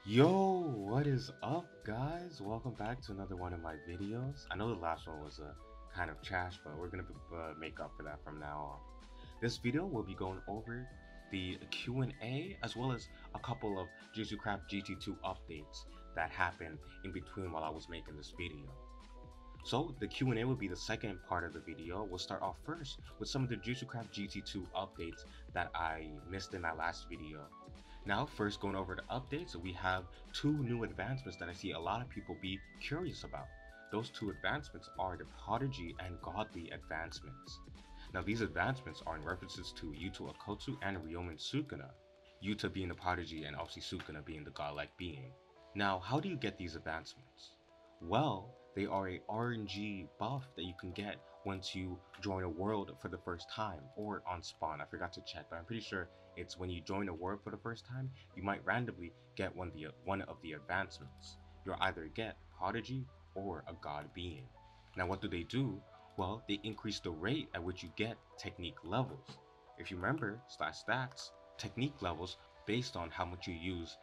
Yo, what is up, guys? Welcome back to another one of my videos. I know the last one was kind of trash, but we're gonna make up for that from now on. This video will be going over the Q&A as well as a couple of Jujutsu Craft GT2 updates that happened in between while I was making this video. So the Q&A will be the second part of the video. We'll start off first with some of the Jujutsu Craft GT2 updates that I missed in that last video. Now, first going over the updates, we have two new advancements that I see a lot of people be curious about. Those two advancements are the Prodigy and Godly advancements. Now, these advancements are in references to Yuto Okkotsu and Ryomen Sukuna, Yuta being the Prodigy and obviously Sukuna being the godlike being. Now, how do you get these advancements? Well, they are a RNG buff that you can get once you join a world for the first time or on spawn. I forgot to check, but I'm pretty sure it's when you join a world for the first time, you might randomly get one of the advancements. You'll either get Prodigy or a God Being. Now, what do? Well, they increase the rate at which you get technique levels. If you remember, stats, technique levels based on how much you use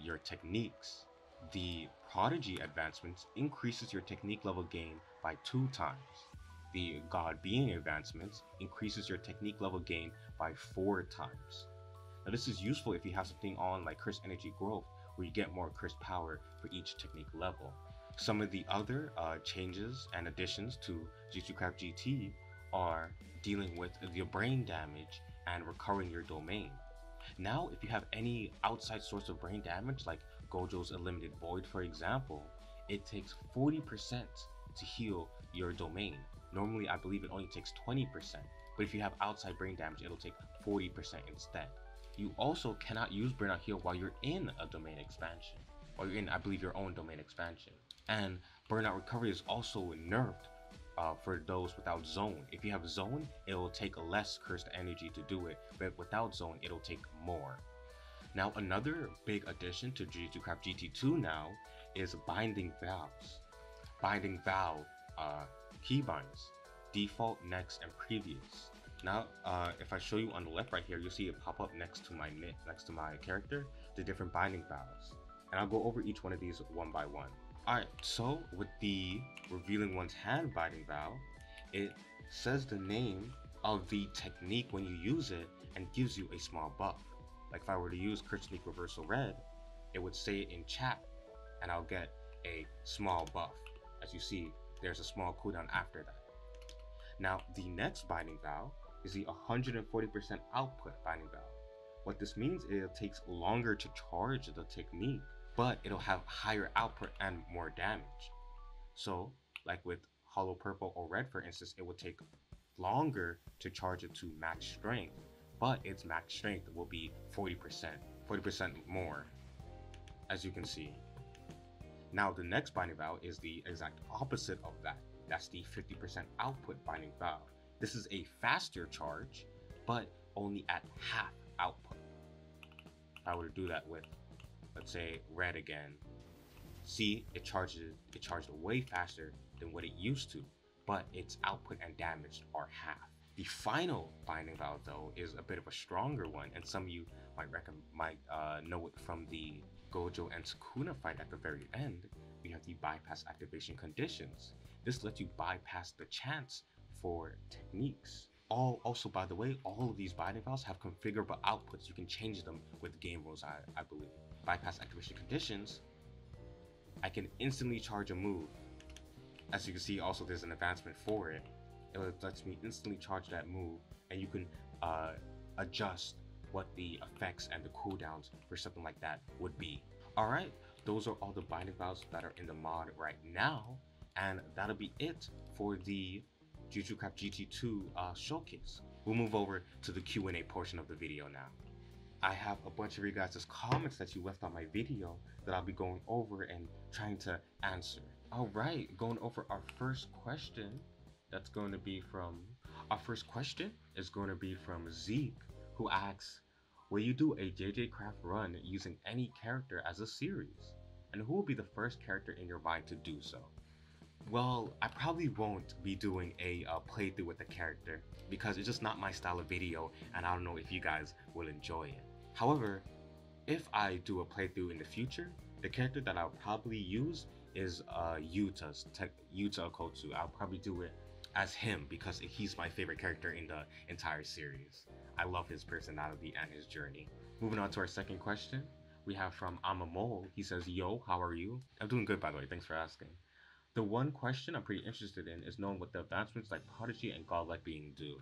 your techniques. The Prodigy advancements increases your technique level gain by 2 times. The God Being advancements increases your technique level gain by 4 times. Now this is useful if you have something on like Curse Energy Growth, where you get more Curse power for each technique level. Some of the other changes and additions to Jujutsu Craft GT are dealing with the brain damage and recovering your domain. Now, if you have any outside source of brain damage, like Gojo's Unlimited Void, for example, it takes 40% to heal your domain. Normally, I believe it only takes 20%, but if you have outside brain damage, it'll take 40% instead. You also cannot use Burnout Heal while you're in a domain expansion, while you're in, I believe, your own domain expansion. And Burnout Recovery is also nerfed for those without zone. If you have zone, it will take less cursed energy to do it, but without zone, it'll take more. Now, another big addition to Jujutsu Craft GT2 now is Binding Vows. Binding Vow keybinds, default, next, and previous. Now, if I show you on the left right here, you'll see it pop up next to my character, the different binding vows. And I'll go over each one of these one by one. Alright, so with the revealing one's hand binding vow, it says the name of the technique when you use it and gives you a small buff. Like if I were to use Curse Sneak Reversal Red, it would say it in chat and I'll get a small buff. As you see, there's a small cooldown after that. Now, the next binding vow is the 140% output binding vow. What this means is it takes longer to charge the technique, but it'll have higher output and more damage. So, like with Hollow Purple or Red, for instance, it would take longer to charge it to max strength, but its max strength will be 40% more, as you can see. Now, the next binding vow is the exact opposite of that. That's the 50% output binding vow. This is a faster charge, but only at half output. If I were to do that with, let's say, Red again, see, it charged way faster than what it used to, but its output and damage are half. The final binding vow, though, is a bit of a stronger one, and some of you might know it from the Gojo and Sukuna fight at the very end. We have the bypass activation conditions. This lets you bypass the chance for techniques. Also, by the way, all of these binding vows have configurable outputs. You can change them with game rules, I believe. Bypass activation conditions, I can instantly charge a move. As you can see, also there's an advancement for it. It lets me instantly charge that move, and you can adjust what the effects and the cooldowns for something like that would be. Alright, those are all the binding vows that are in the mod right now, and that'll be it for the Jujutsu Craft GT2 showcase. We'll move over to the Q&A portion of the video now. I have a bunch of you guys' comments that you left on my video that I'll be going over and trying to answer. Alright, going over our first question. Our first question is going to be from Zeke, who asks, will you do a JJ Craft run using any character as a series? And who will be the first character in your mind to do so? Well, I probably won't be doing a playthrough with the character because it's just not my style of video and I don't know if you guys will enjoy it. However, if I do a playthrough in the future, the character that I'll probably use is Yuta Okkotsu. I'll probably do it as him because he's my favorite character in the entire series. I love his personality and his journey. Moving on to our second question, we have from Amamole. He says, "Yo, how are you?" I'm doing good, by the way. Thanks for asking. The one question I'm pretty interested in is knowing what the advancements like Prodigy and Godlike Being do.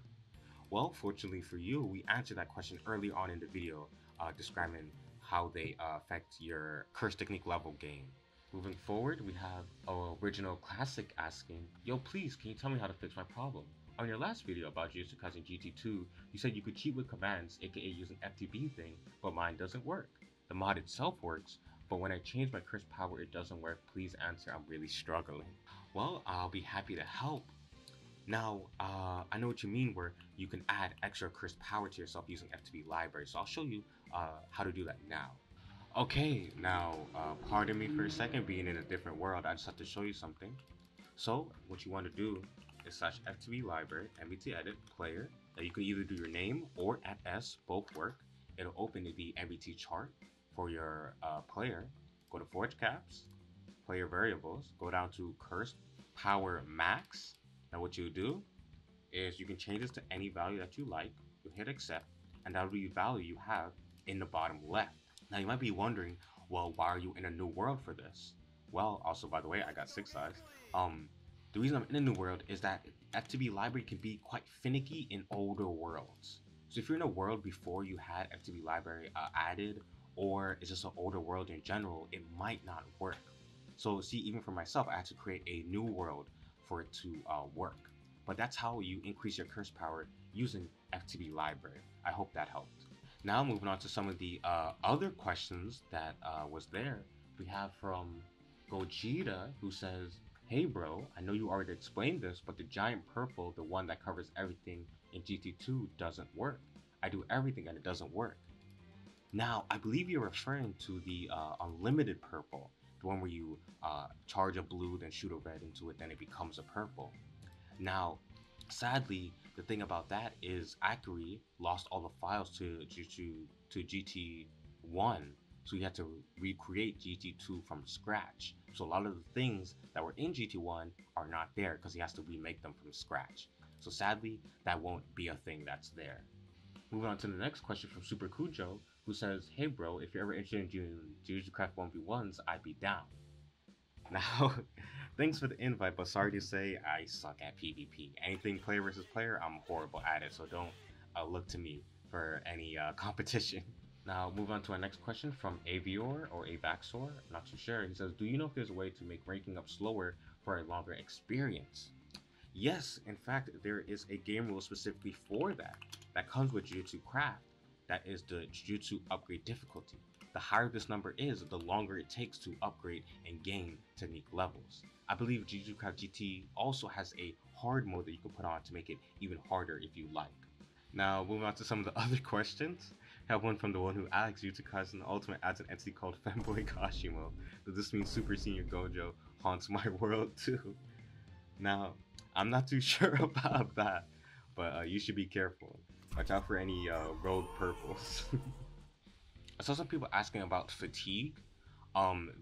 Well, fortunately for you, we answered that question early on in the video, describing how they affect your curse technique level gain. Moving forward, we have Original Classic asking, "Yo, please, can you tell me how to fix my problem? On your last video about Jujutsu Kaisen GT2, you said you could cheat with commands, aka use an FTB thing, but mine doesn't work. The mod itself works, but when I change my curse power, it doesn't work. Please answer, I'm really struggling." Well, I'll be happy to help. Now, I know what you mean where you can add extra cursed power to yourself using FTB library, so I'll show you how to do that now. Okay, now, pardon me for a second being in a different world, I just have to show you something. So, what you want to do is slash FTB library, MBT edit, player. Now you can either do your name or at S, both work. It'll open the MBT chart for your player. Go to Forge Caps, player variables, go down to cursed power max. Now what you do is you can change this to any value that you like. You hit accept, and that'll be the value you have in the bottom left. Now you might be wondering, well, why are you in a new world for this? Well, also by the way, I got 6 eyes. The reason I'm in a new world is that FTB library can be quite finicky in older worlds. So if you're in a world before you had FTB library added, or it's just an older world in general, it might not work. So see, even for myself, I had to create a new world for it to work. But that's how you increase your curse power using FTB library. I hope that helped. Now moving on to some of the other questions that was there. We have from Gogeta, who says, "Hey bro, I know you already explained this, but the giant purple, the one that covers everything in GT2 doesn't work. I do everything and it doesn't work." Now, I believe you're referring to the unlimited purple, the one where you charge a blue, then shoot a red into it, then it becomes a purple. Now, sadly, the thing about that is Akari lost all the files to GT1, so he had to recreate GT2 from scratch. So a lot of the things that were in GT1 are not there because he has to remake them from scratch. So sadly, that won't be a thing that's there. Moving on to the next question from Super Kujo, who says, "Hey bro, if you're ever interested in doing Jujutsu Craft 1v1s, I'd be down." Now, thanks for the invite, but sorry to say I suck at PvP. Anything player versus player, I'm horrible at it, so don't look to me for any competition. Now, move on to our next question from Avior or Avaxor, I'm not too sure. He says, "Do you know if there's a way to make ranking up slower for a longer experience?" Yes, in fact, there is a game rule specifically for that comes with Jujutsu Craft. That is the Jujutsu upgrade difficulty. The higher this number is, the longer it takes to upgrade and gain technique levels. I believe Jujutsu Craft GT also has a hard mode that you can put on to make it even harder if you like. Now, moving on to some of the other questions. I have one from the one who asks, "Jujutsu Kaisen Ultimate adds an entity called Femboy Kashimo. Does this mean Super Senior Gojo haunts my world too?" Now, I'm not too sure about that, but you should be careful. Watch out for any rogue purples. I saw some people asking about fatigue.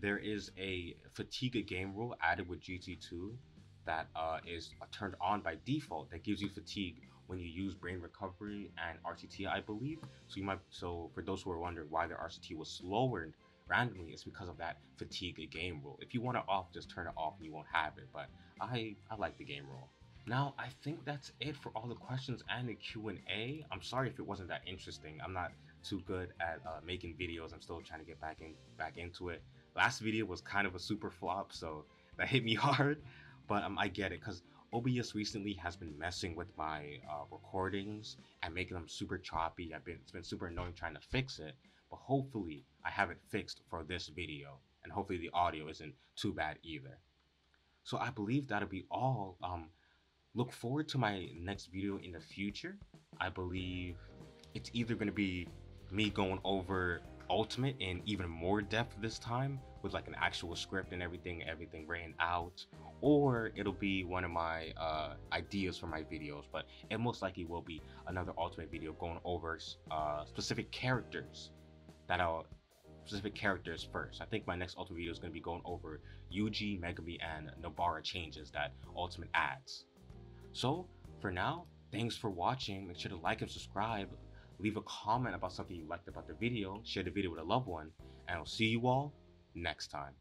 There is a fatigue game rule added with GT2 that is turned on by default that gives you fatigue when you use brain recovery and RCT, I believe. So for those who are wondering why their RCT was slower randomly, it's because of that fatigue game rule. If you want it off, just turn it off and you won't have it. But I like the game rule. Now, I think that's it for all the questions and the Q&A. I'm sorry if it wasn't that interesting. I'm not too good at making videos. I'm still trying to get back into it. Last video was kind of a super flop, so that hit me hard. But I get it, because OBS recently has been messing with my recordings and making them super choppy. It's been super annoying trying to fix it. But hopefully, I have it fixed for this video. And hopefully the audio isn't too bad either. So I believe that'll be all. Look forward to my next video in the future. I believe it's either going to be me going over Ultimate in even more depth this time with like an actual script and everything written out, or it'll be one of my ideas for my videos, but it most likely will be another Ultimate video going over specific characters that specific characters first. I think my next Ultimate video is going to be going over Yuji, Megumi, and Nobara changes that Ultimate adds. So for now, thanks for watching. Make sure to like and subscribe. Leave a comment about something you liked about the video. Share the video with a loved one. And I'll see you all next time.